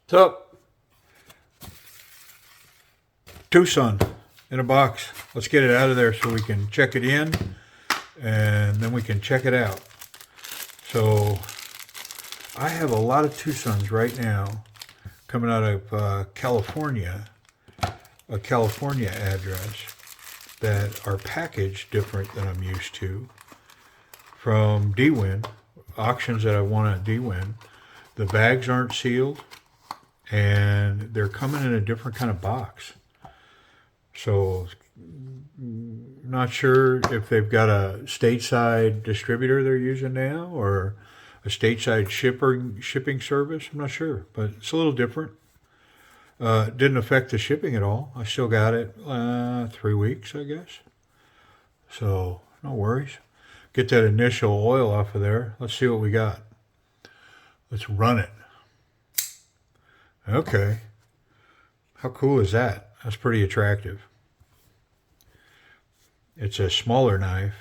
So, TWOSUN in a box. Let's get it out of there so we can check it in and then we can check it out. So, I have a lot of TWOSUNs right now coming out of California, a California address that are packaged different than I'm used to from DWIN, auctions that I won at DWIN. The bags aren't sealed and they're coming in a different kind of box. So, not sure if they've got a stateside distributor they're using now or a stateside shipping service. I'm not sure, but it's a little different. Didn't affect the shipping at all. I still got it 3 weeks, I guess. So, no worries. Get that initial oil off of there. Let's see what we got. Let's run it. Okay. How cool is that? That's pretty attractive. It's a smaller knife,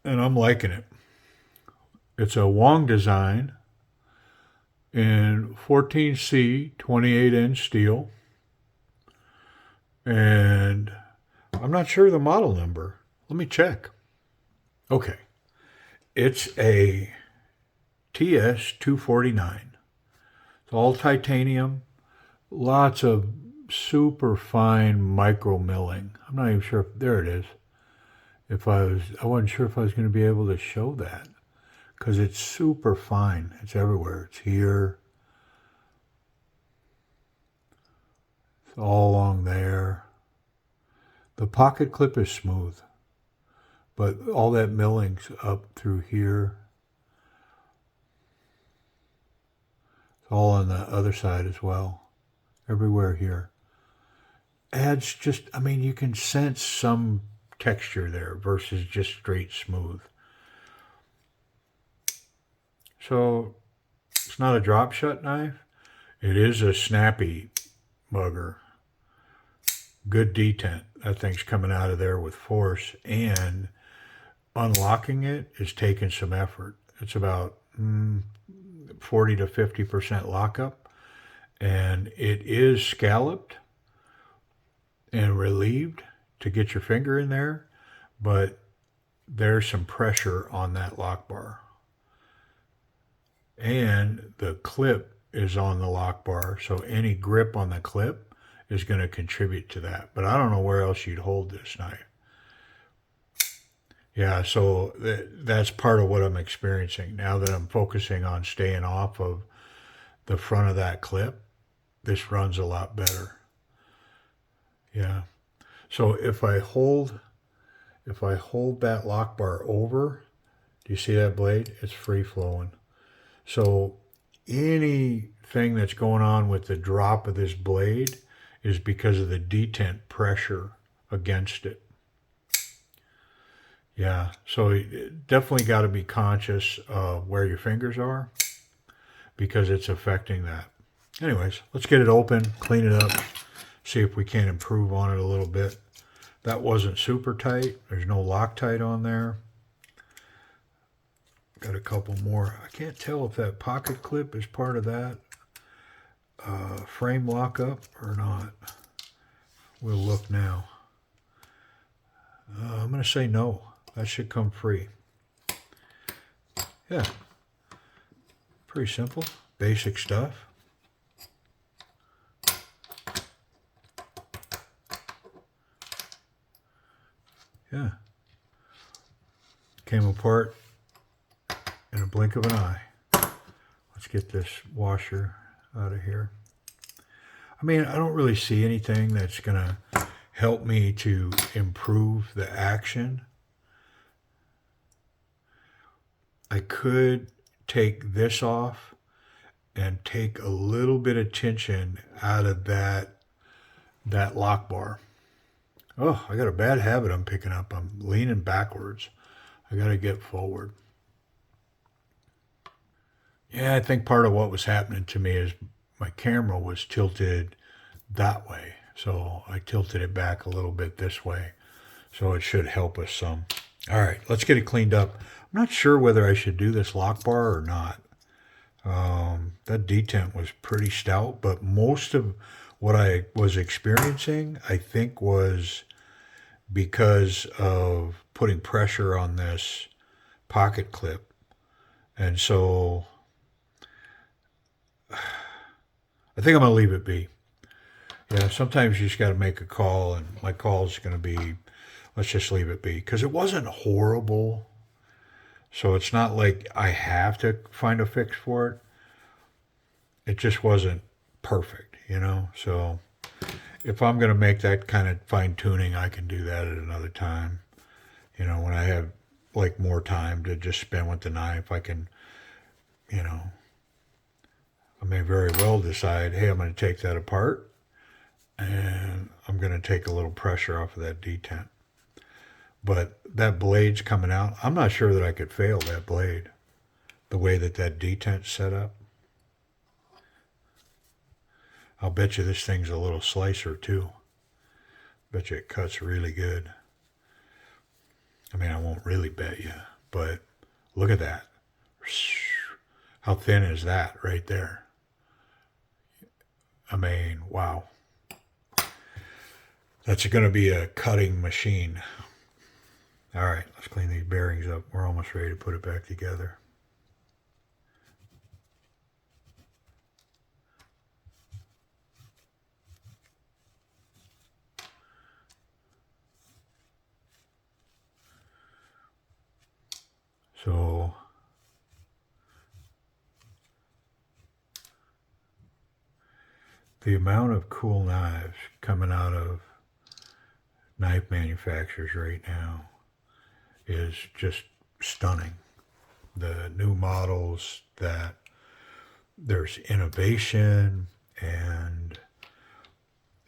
and I'm liking it. It's a Wong design in 14C 28-inch steel, and I'm not sure the model number. Let me check. Okay. It's a TS249. It's all titanium, lots of super fine micro milling. I'm not even sure if, there it is. I wasn't sure if I was going to be able to show that because it's super fine. It's everywhere. It's here. It's all along there. The pocket clip is smooth, but all that milling's up through here. It's all on the other side as well. Everywhere here. Adds just, I mean, you can sense some texture there versus just straight smooth. So, it's not a drop shut knife. It is a snappy mugger. Good detent. That thing's coming out of there with force, and unlocking it is taking some effort. It's about 40 to 50% lockup, and it is scalloped and relieved to get your finger in there, but there's some pressure on that lock bar. And the clip is on the lock bar, so any grip on the clip is going to contribute to that. But I don't know where else you'd hold this knife. Yeah, so that's part of what I'm experiencing. Now that I'm focusing on staying off of the front of that clip, this runs a lot better. Yeah. So if I hold that lock bar over, do you see that blade? It's free flowing. So anything that's going on with the drop of this blade is because of the detent pressure against it. Yeah, so you definitely got to be conscious of where your fingers are because it's affecting that. Anyways, let's get it open, clean it up, see if we can improve on it a little bit. That wasn't super tight. There's no Loctite on there. Got a couple more. I can't tell if that pocket clip is part of that frame lockup or not. We'll look now. I'm going to say no. That should come free. Yeah. Pretty simple. Basic stuff. Yeah. Came apart in a blink of an eye. Let's get this washer out of here. I mean, I don't really see anything that's going to help me to improve the action. I could take this off and take a little bit of tension out of that lock bar. Oh, I got a bad habit I'm picking up. I'm leaning backwards. I got to get forward. Yeah, I think part of what was happening to me is my camera was tilted that way. So I tilted it back a little bit this way. So it should help us some. All right, let's get it cleaned up. I'm not sure whether I should do this lock bar or not. that detent was pretty stout, but most of what I was experiencing, I think, was because of putting pressure on this pocket clip. And so I think I'm going to leave it be. Yeah, sometimes you just got to make a call, and my call is going to be, let's just leave it be. Because it wasn't horrible. So it's not like I have to find a fix for it. It just wasn't perfect, you know? So if I'm going to make that kind of fine tuning, I can do that at another time. You know, when I have like more time to just spend with the knife, I can, you know, I may very well decide, hey, I'm going to take that apart and I'm going to take a little pressure off of that detent. But that blade's coming out. I'm not sure that I could fail that blade, the way that that detent's set up. I'll bet you this thing's a little slicer too. Bet you it cuts really good. I mean, I won't really bet you, but look at that. How thin is that right there? I mean, wow. That's going to be a cutting machine. All right, let's clean these bearings up. We're almost ready to put it back together. So the amount of cool knives coming out of knife manufacturers right now is just stunning. The new models, that there's innovation and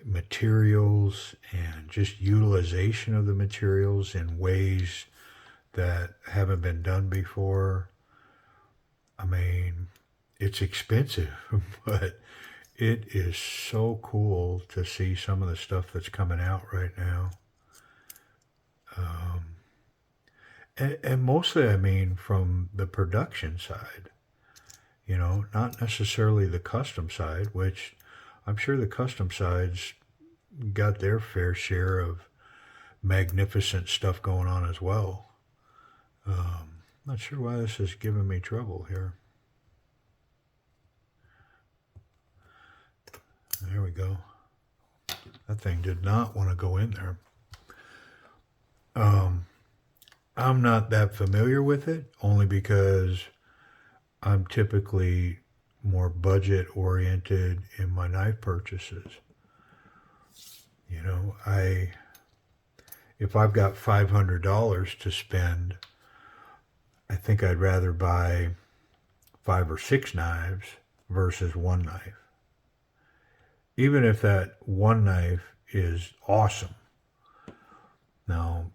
materials and just utilization of the materials in ways that haven't been done before. I mean, it's expensive, but it is so cool to see some of the stuff that's coming out right now. And mostly, I mean, from the production side, you know, not necessarily the custom side, which I'm sure the custom sides got their fair share of magnificent stuff going on as well. Not sure why this is giving me trouble here. There we go. That thing did not want to go in there. I'm not that familiar with it, only because I'm typically more budget oriented in my knife purchases. You know, if I've got $500 to spend, I think I'd rather buy 5 or 6 knives versus one knife. Even if that one knife is awesome. Now,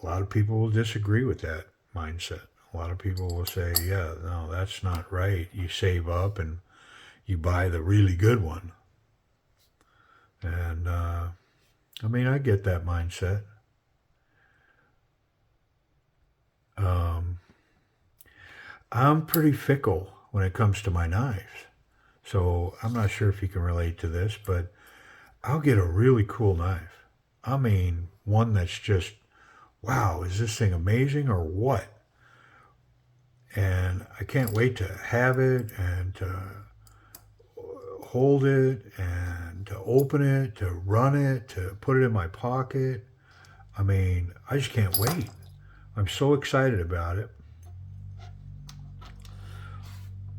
a lot of people will disagree with that mindset. A lot of people will say, yeah, no, that's not right. You save up and you buy the really good one. And, I mean, I get that mindset. I'm pretty fickle when it comes to my knives. So I'm not sure if you can relate to this, but I'll get a really cool knife. I mean, one that's just, wow, is this thing amazing or what? And I can't wait to have it and to hold it and to open it, to run it, to put it in my pocket. I mean, I just can't wait. I'm so excited about it.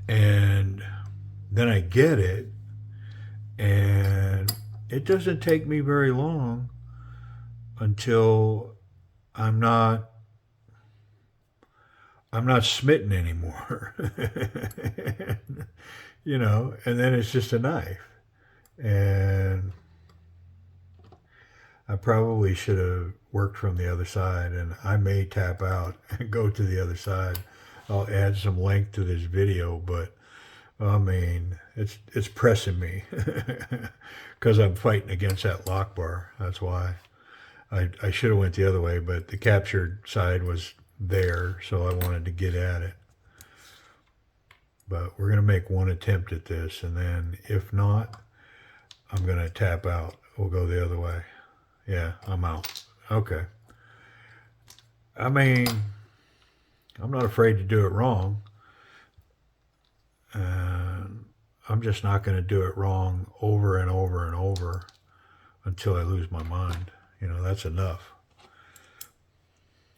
And then I get it, and it doesn't take me very long until I'm not smitten anymore. You know, and then it's just a knife. And I probably should have worked from the other side, and I may tap out and go to the other side. I'll add some length to this video, but I mean, it's pressing me because I'm fighting against that lock bar. That's why I should have went the other way, but the captured side was there, so I wanted to get at it. But we're going to make one attempt at this, and then if not, I'm going to tap out. We'll go the other way. Yeah, I'm out. Okay. I mean, I'm not afraid to do it wrong. And I'm just not going to do it wrong over and over and over until I lose my mind. You know, that's enough.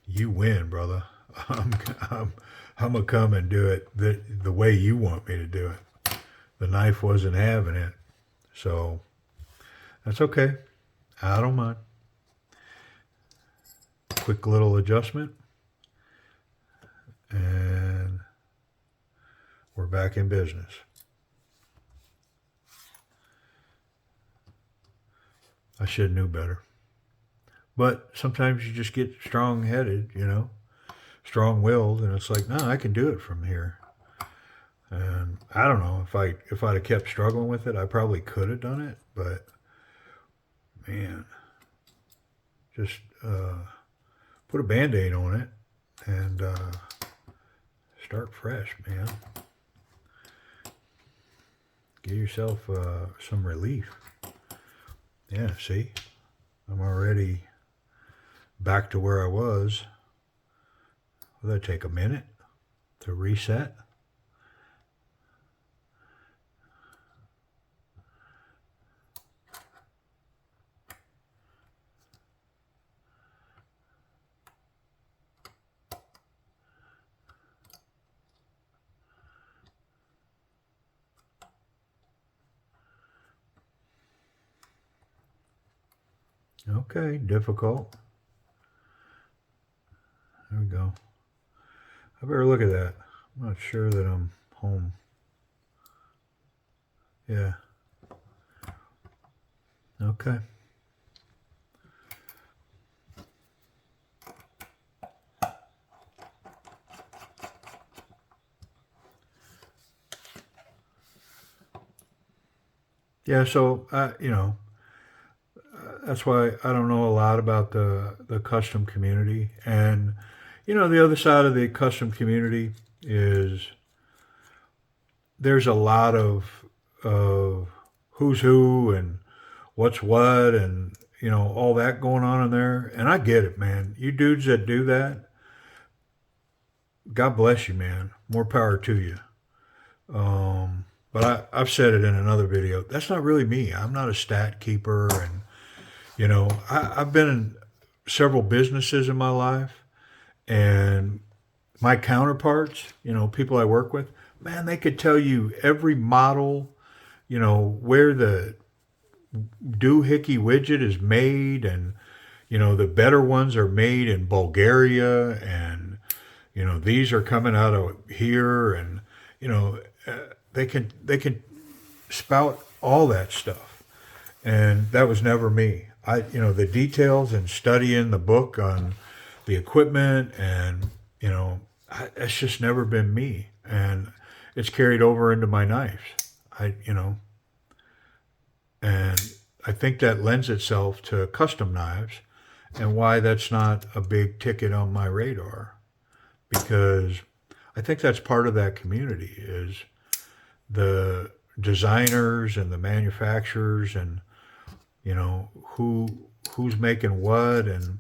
You win, brother. I'm, I'm, I'm going to come and do it the way you want me to do it. The knife wasn't having it. So that's okay. I don't mind. Quick little adjustment. And we're back in business. I should have knew better. But sometimes you just get strong-headed, you know, strong-willed, and it's like, no, I can do it from here. And I don't know, if I'd have kept struggling with it, I probably could have done it, but man, just put a Band-Aid on it and start fresh, man. Give yourself some relief. Yeah, see, I'm already back to where I was. Will that take a minute to reset? Okay, difficult. There we go. I better look at that. I'm not sure that I'm home. Yeah. Okay. Yeah, so you know, that's why I don't know a lot about the custom community. And you know, the other side of the custom community is there's a lot of who's who and what's what and you know all that going on in there. And I get it, man. You dudes that do that, God bless you, man. More power to you. But I've said it in another video. That's not really me. I'm not a stat keeper, and you know, I've been in several businesses in my life, and my counterparts, you know, people I work with, man, they could tell you every model, you know, where the doohickey widget is made, and you know, the better ones are made in Bulgaria, and you know, these are coming out of here, and you know, they can spout all that stuff, and that was never me. You know, the details and studying the book on the equipment, and you know, it's just never been me, and it's carried over into my knives. You know, and I think that lends itself to custom knives, and why that's not a big ticket on my radar, because I think that's part of that community is the designers and the manufacturers, and you know who's making what, and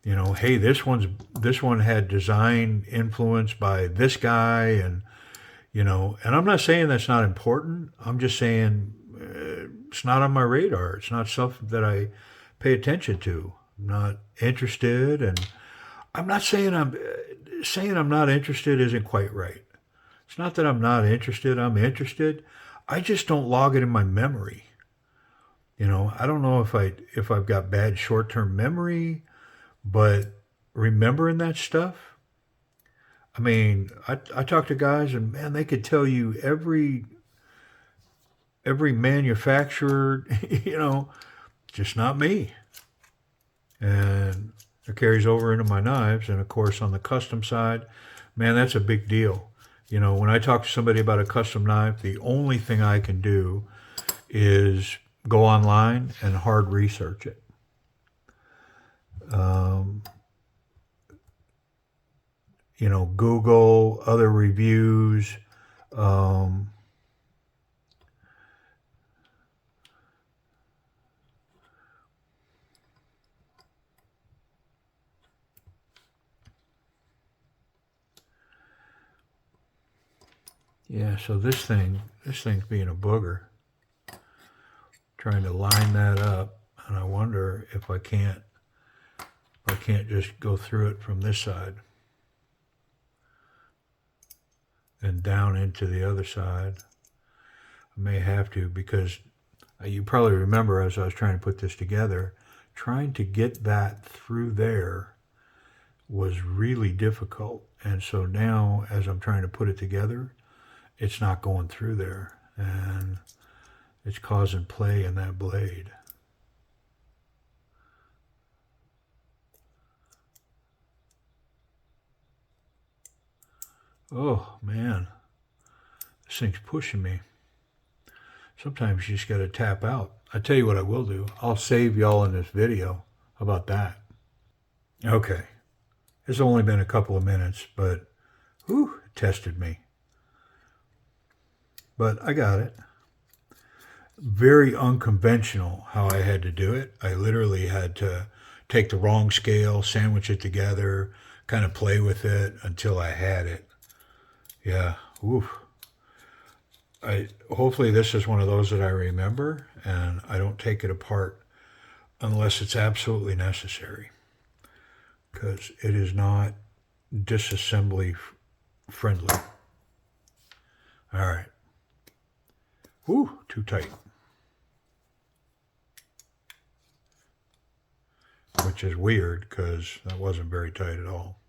you know, hey, this one had design influence by this guy, and you know, and I'm not saying that's not important. I'm just saying it's not on my radar. It's not something that I pay attention to. I'm not interested, and I'm not saying I'm not interested isn't quite right. It's not that I'm not interested. I'm interested. I just don't log it in my memory. You know, I don't know if I've got bad short-term memory, but remembering that stuff. I mean, I talk to guys, and man, they could tell you every manufacturer. You know, just not me. And it carries over into my knives, and of course on the custom side, man, that's a big deal. You know, when I talk to somebody about a custom knife, the only thing I can do is go online and hard research it. You know, Google, other reviews, Um, yeah, so this thing's being a booger. Trying to line that up, and I wonder if I can't just go through it from this side and down into the other side. I may have to, because you probably remember as I was trying to put this together, trying to get that through there was really difficult. And so now as I'm trying to put it together, it's not going through there, and it's causing play in that blade. Oh man, this thing's pushing me. Sometimes you just got to tap out. I tell you what I will do. I'll save y'all in this video. How about that? Okay. It's only been a couple of minutes, but whew, it tested me. But I got it. Very unconventional how I had to do it. I literally had to take the wrong scale, sandwich it together, kind of play with it until I had it. Yeah. Oof. Hopefully this is one of those that I remember, and I don't take it apart unless it's absolutely necessary, because it is not disassembly friendly. All right. Whew, too tight. Which is weird, because that wasn't very tight at all.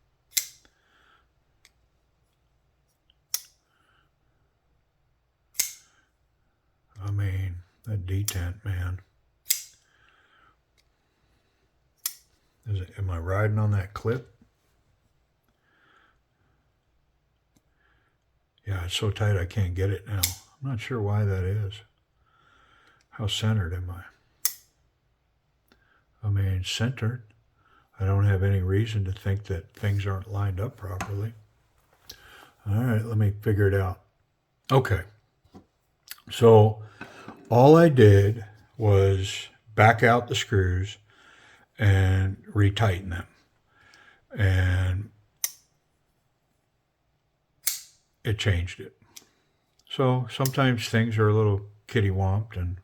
I mean, that detent, man. Am I riding on that clip? Yeah, it's so tight I can't get it now. I'm not sure why that is. How centered am I? I mean, centered. I don't have any reason to think that things aren't lined up properly. All right, let me figure it out. Okay. So all I did was back out the screws and retighten them. And it changed it. So sometimes things are a little kitty-womped,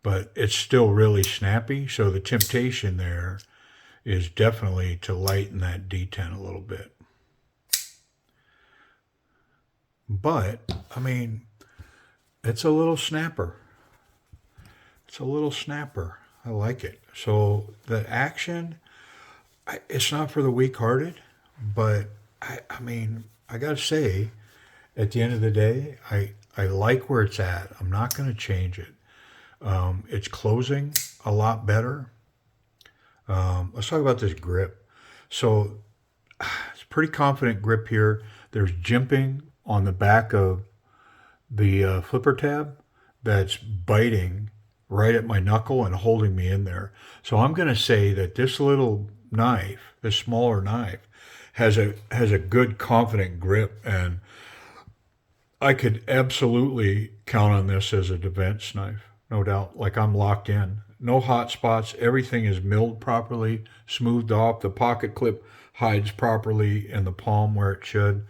but it's still really snappy. So the temptation there is definitely to lighten that detent a little bit. But, I mean, it's a little snapper. It's a little snapper. I like it. So the action, it's not for the weak-hearted, but I mean, I got to say, at the end of the day, I like where it's at. I'm not going to change it. It's closing a lot better. Let's talk about this grip. So it's a pretty confident grip here. There's jimping on the back of the flipper tab that's biting right at my knuckle and holding me in there. So I'm going to say that this little knife, this smaller knife, has a good confident grip, and I could absolutely count on this as a defense knife, no doubt. Like, I'm locked in. No hot spots. Everything is milled properly, smoothed off. The pocket clip hides properly in the palm where it should.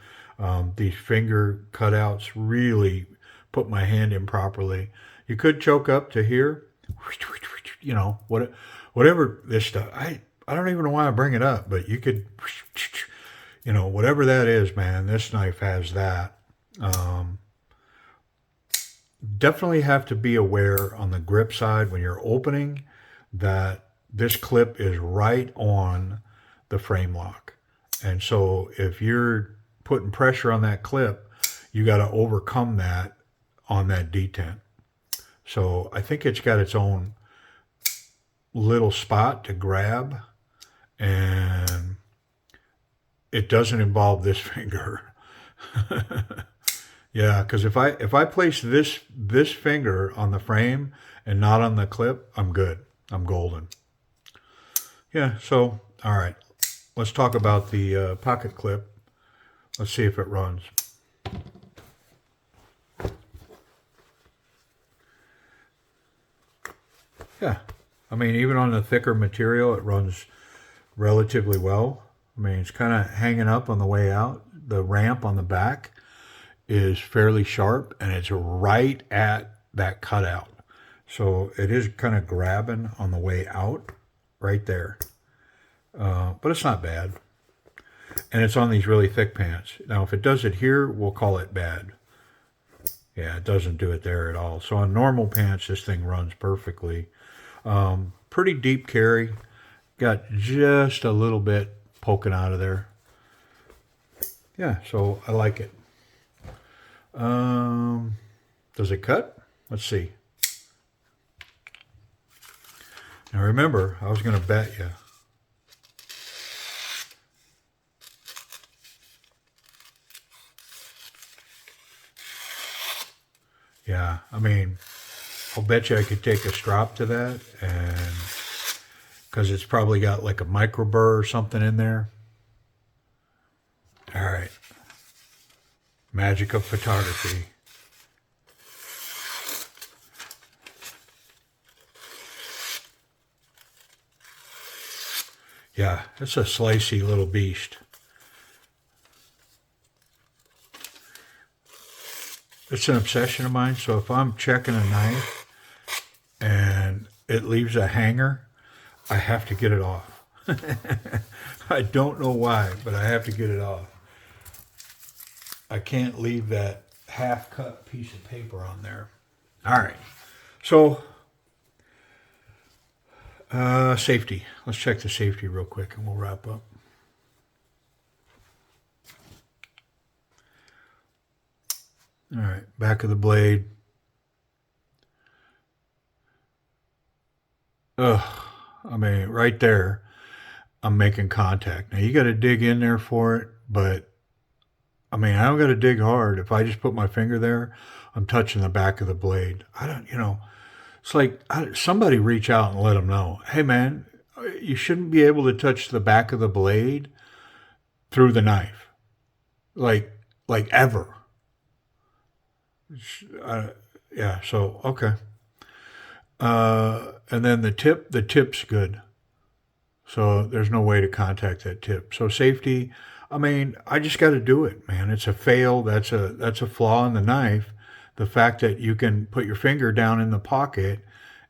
These finger cutouts really put my hand in properly. You could choke up to here, you know, whatever this stuff. I don't even know why I bring it up, but you could, you know, whatever that is, man, this knife has that. Definitely have to be aware on the grip side when you're opening that this clip is right on the frame lock. And so if you're putting pressure on that clip, you got to overcome that on that detent. So I think it's got its own little spot to grab, and it doesn't involve this finger. Yeah, because if I place this finger on the frame and not on the clip, I'm good. I'm golden. Yeah, so all right, let's talk about the pocket clip. Let's see if it runs. Yeah, I mean, even on the thicker material, it runs relatively well. I mean, it's kind of hanging up on the way out. The ramp on the back is fairly sharp, and it's right at that cutout. So it is kind of grabbing on the way out right there. But it's not bad. And it's on these really thick pants. Now, if it does it here, we'll call it bad. Yeah, it doesn't do it there at all. So on normal pants, this thing runs perfectly. Pretty deep carry. Got just a little bit poking out of there. Yeah, so I like it. Does it cut? Let's see. Now remember, I was going to bet you. Yeah, I mean, I'll bet you I could take a strop to that, and because it's probably got like a micro burr or something in there. All right. Magic of photography. Yeah, it's a slicey little beast. It's an obsession of mine, so if I'm checking a knife and it leaves a hanger, I have to get it off. I don't know why, but I have to get it off. I can't leave that half-cut piece of paper on there. All right, so safety. Let's check the safety real quick and we'll wrap up. All right, back of the blade. Ugh, I mean, right there, I'm making contact. Now, you got to dig in there for it, but, I mean, I don't got to dig hard. If I just put my finger there, I'm touching the back of the blade. I don't, it's like somebody reach out and let them know, hey, man, you shouldn't be able to touch the back of the blade through the knife, like ever. Yeah, so, okay. And then the tip's good. So there's no way to contact that tip. So safety, I mean, I just got to do it, man. It's a fail. That's a flaw in the knife. The fact that you can put your finger down in the pocket,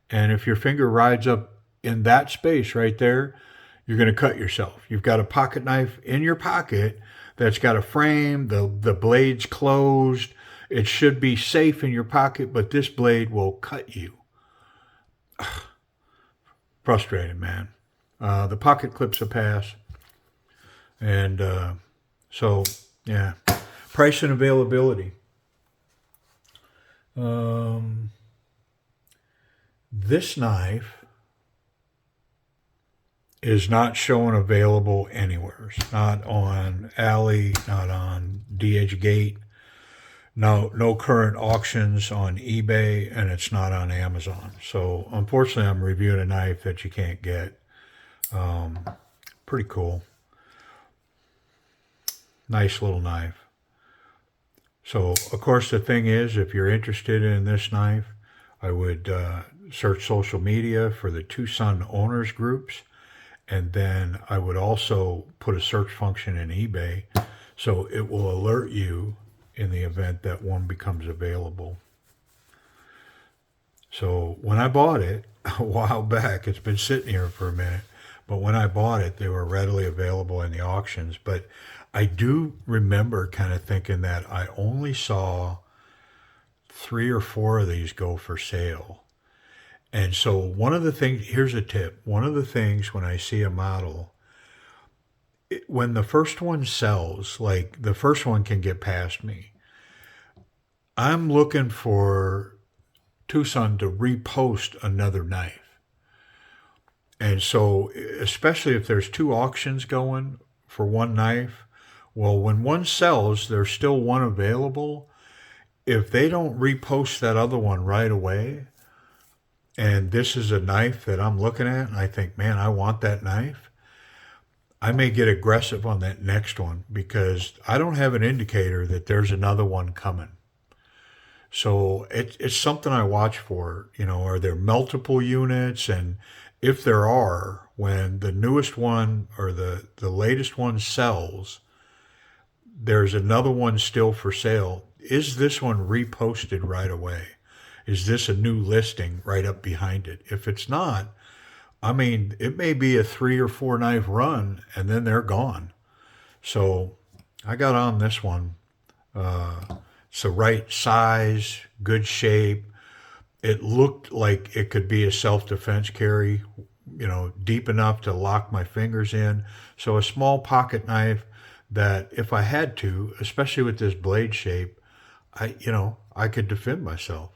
and if your finger rides up in that space right there, you're going to cut yourself. You've got a pocket knife in your pocket that's got a frame, the blade's closed. It should be safe in your pocket, but this blade will cut you. Frustrating, man. The pocket clip's a pass. And so, yeah. Price and availability. This knife is not showing available anywhere. It's not on Alley, not on DHgate. No current auctions on eBay, and it's not on Amazon. So unfortunately, I'm reviewing a knife that you can't get. Pretty cool. Nice little knife. So, of course, the thing is, if you're interested in this knife, I would search social media for the TWOSUN owners groups, and then I would also put a search function in eBay, so it will alert you in the event that one becomes available. So when I bought it a while back, it's been sitting here for a minute, but when I bought it, they were readily available in the auctions. But I do remember kind of thinking that I only saw 3 or 4 of these go for sale. And so one of the things, here's a tip. One of the things when I see a model, when the first one sells, like the first one can get past me, I'm looking for TWOSUN to repost another knife. And so, especially if there's 2 auctions going for one knife, well, when one sells, there's still one available. If they don't repost that other one right away, and this is a knife that I'm looking at, and I think, man, I want that knife, I may get aggressive on that next one because I don't have an indicator that there's another one coming. So it's something I watch for. You know, are there multiple units? And if there are, when the newest one or the latest one sells, there's another one still for sale. Is this one reposted right away? Is this a new listing right up behind it? If it's not, I mean, it may be a 3 or 4 knife run and then they're gone. So I got on this one. It's the right size, good shape. It looked like it could be a self-defense carry, you know, deep enough to lock my fingers in. So a small pocket knife that if I had to, especially with this blade shape, I could defend myself.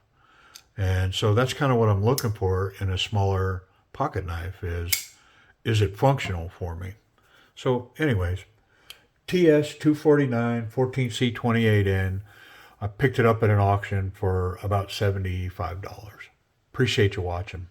And so that's kind of what I'm looking for in a smaller pocket knife is it functional for me? So anyways, TS249 14C28N. I picked it up at an auction for about $75. Appreciate you watching.